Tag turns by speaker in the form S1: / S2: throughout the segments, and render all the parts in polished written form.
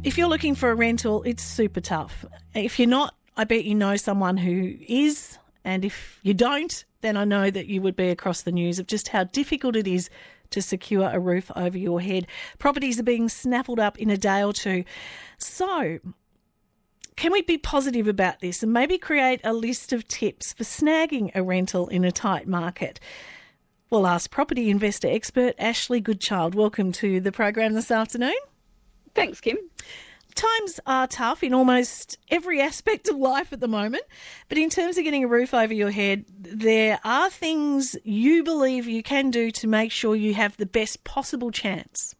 S1: If you're looking for a rental, it's super tough. If you're not, I bet you know someone who is. And if you don't, then I know that you would be across the news of just how difficult it is to secure a roof over your head. Properties are being snaffled up in a day or two. So, can we be positive about this and maybe create a list of tips for snagging a rental in a tight market? We'll ask property investor expert Ashleigh Goodchild. Welcome to the program this afternoon.
S2: Thanks, Kim.
S1: Times are tough in almost every aspect of life at the moment, but in terms of getting a roof over your head, there are things you believe you can do to make sure you have the best possible chance.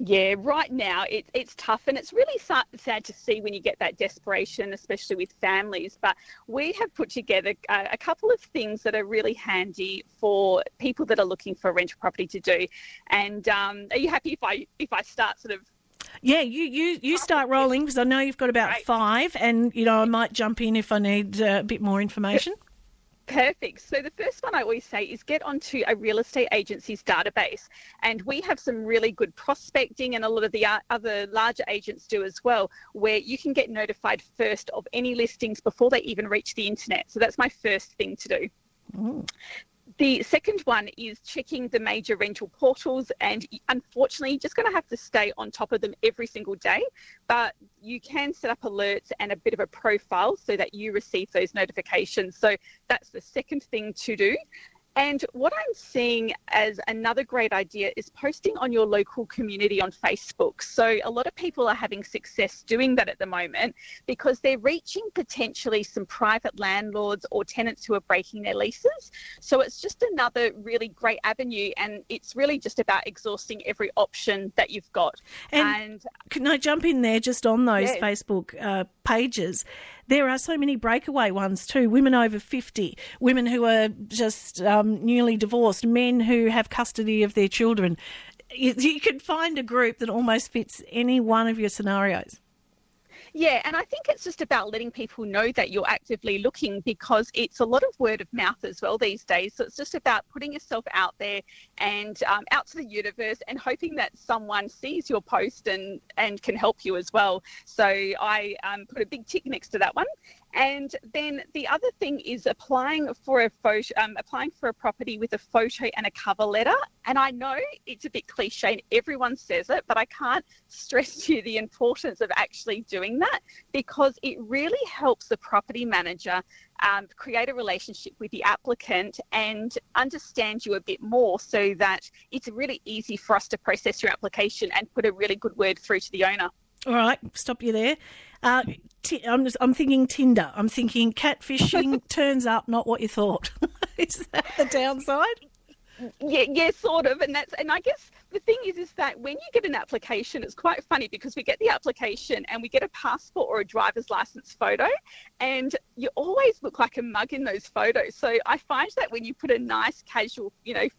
S2: Yeah, right now it's tough, and it's really sad to see when you get that desperation, especially with families. But we have put together a couple of things that are really handy for people that are looking for a rental property to do. And are you happy if I start sort of?
S1: Yeah, you start rolling, because I know you've got about 5, and I might jump in if I need a bit more information.
S2: Perfect. So the first one I always say is get onto a real estate agency's database. And we have some really good prospecting, and a lot of the other larger agents do as well, where you can get notified first of any listings before they even reach the internet. So that's my first thing to do. Ooh. The second one is checking the major rental portals, and unfortunately you're just going to have to stay on top of them every single day, but you can set up alerts and a bit of a profile so that you receive those notifications. So that's the second thing to do. And what I'm seeing as another great idea is posting on your local community on Facebook. So a lot of people are having success doing that at the moment because they're reaching potentially some private landlords or tenants who are breaking their leases. So it's just another really great avenue, and it's really just about exhausting every option that you've got.
S1: And can I jump in there just on those Facebook pages? There are so many breakaway ones too, women over 50, women who are just newly divorced, men who have custody of their children. You can find a group that almost fits any one of your scenarios.
S2: Yeah, and I think it's just about letting people know that you're actively looking, because it's a lot of word of mouth as well these days. So it's just about putting yourself out there and out to the universe and hoping that someone sees your post and can help you as well. So I put a big tick next to that one. And then the other thing is applying for a property with a photo and a cover letter. And I know it's a bit cliche and everyone says it, but I can't stress to you the importance of actually doing that, because it really helps the property manager create a relationship with the applicant and understand you a bit more, so that it's really easy for us to process your application and put a really good word through to the owner.
S1: All right, stop you there. I'm thinking Tinder. I'm thinking catfishing turns up not what you thought. Is that the downside?
S2: Yeah, sort of. And I guess the thing is that when you get an application, it's quite funny, because we get the application and we get a passport or a driver's license photo, and you always look like a mug in those photos. So I find that when you put a nice casual,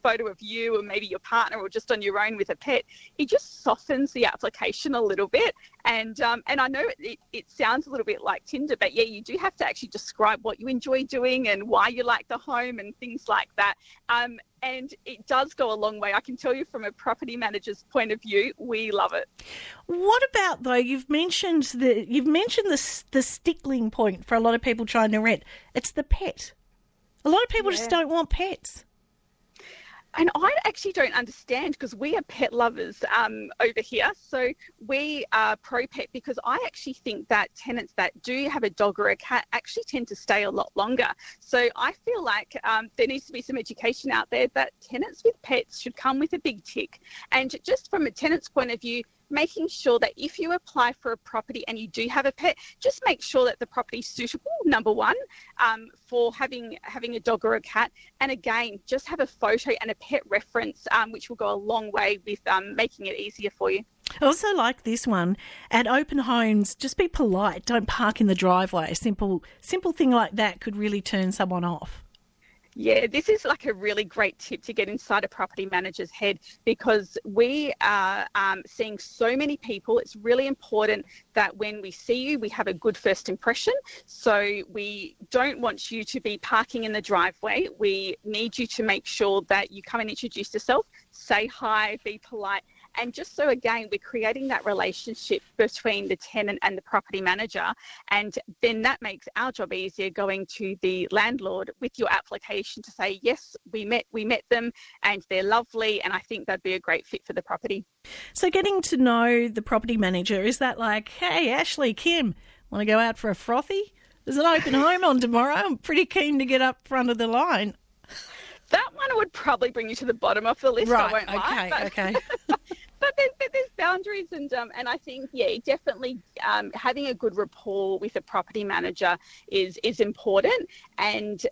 S2: photo of you or maybe your partner or just on your own with a pet, it just softens the application a little bit. And I know it sounds a little bit like Tinder, but yeah, you do have to actually describe what you enjoy doing and why you like the home and things like that. And it does go a long way. I can tell you from a property manager's point of view, we love it.
S1: What about, though, you've mentioned the stickling point for a lot of people trying to rent. It's the pet. A lot of people just don't want pets.
S2: And I actually don't understand, because we are pet lovers over here. So we are pro-pet, because I actually think that tenants that do have a dog or a cat actually tend to stay a lot longer. So I feel like there needs to be some education out there that tenants with pets should come with a big tick. And just from a tenant's point of view, making sure that if you apply for a property and you do have a pet, just make sure that the property is suitable, number one, for having a dog or a cat. And again, just have a photo and a pet reference, which will go a long way with making it easier for you.
S1: I also like this one. At open homes, just be polite. Don't park in the driveway. A simple thing like that could really turn someone off.
S2: Yeah, this is like a really great tip to get inside a property manager's head, because we are seeing so many people. It's really important that when we see you, we have a good first impression. So we don't want you to be parking in the driveway. We need you to make sure that you come and introduce yourself, say hi, be polite, And just so, again, we're creating that relationship between the tenant and the property manager. And then that makes our job easier going to the landlord with your application to say, yes, we met them and they're lovely. And I think they'd be a great fit for the property.
S1: So getting to know the property manager, is that like, hey, Ashleigh, Kim, want to go out for a frothy? There's an open home on tomorrow. I'm pretty keen to get up front of the line.
S2: That one would probably bring you to the bottom of the list,
S1: right,
S2: I won't lie.
S1: Okay.
S2: But there's boundaries, and I think, definitely having a good rapport with a property manager is important, and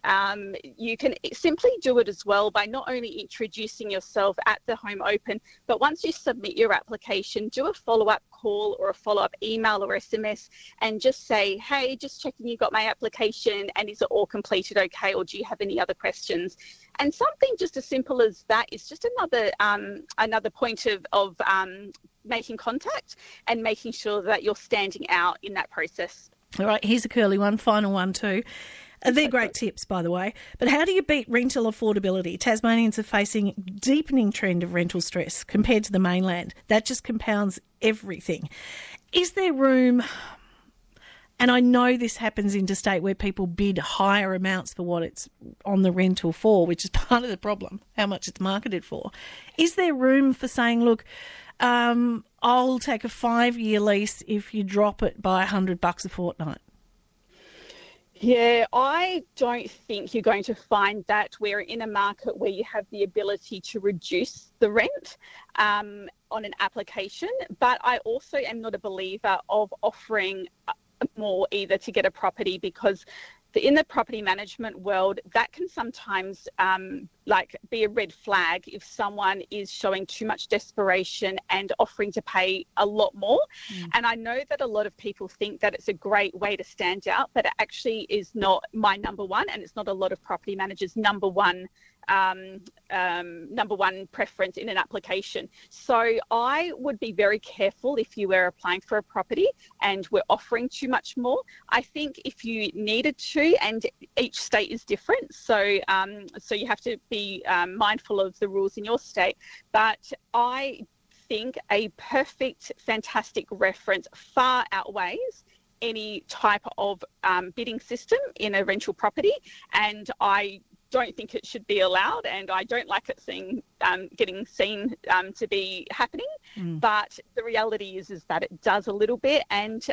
S2: you can simply do it as well by not only introducing yourself at the home open, but once you submit your application, do a follow-up call or a follow-up email or SMS and just say, hey, just checking you got my application and is it all completed okay, or do you have any other questions? And something just as simple as that is just another point of making contact and making sure that you're standing out in that process.
S1: All right, here's a curly one, final one too. They're great tips, by the way. But how do you beat rental affordability? Tasmanians are facing a deepening trend of rental stress compared to the mainland. That just compounds everything. Is there room... And I know this happens interstate where people bid higher amounts for what it's on the rental for, which is part of the problem, how much it's marketed for. Is there room for saying, look, I'll take a 5-year lease if you drop it by $100 a fortnight?
S2: Yeah, I don't think you're going to find that we're in a market where you have the ability to reduce the rent on an application. But I also am not a believer of offering more either to get a property, because in the property management world, that can sometimes be a red flag if someone is showing too much desperation and offering to pay a lot more. And I know that a lot of people think that it's a great way to stand out, but it actually is not my number one, and it's not a lot of property managers' number one preference in an application. So I would be very careful if you were applying for a property and were offering too much more. I think if you needed to, and each state is different, so you have to be mindful of the rules in your state, but I think a perfect, fantastic reference far outweighs any type of bidding system in a rental property, and I don't think it should be allowed, and I don't like it getting seen to be happening. But the reality is that it does a little bit, and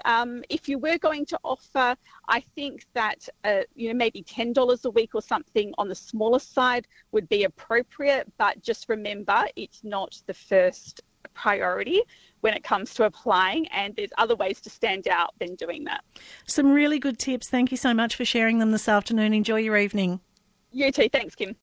S2: if you were going to offer, I think that maybe $10 a week or something on the smaller side would be appropriate, but just remember it's not the first priority when it comes to applying, and there's other ways to stand out than doing that.
S1: Some really good tips. Thank you so much for sharing them this afternoon. Enjoy your evening.
S2: You too. Thanks, Kim.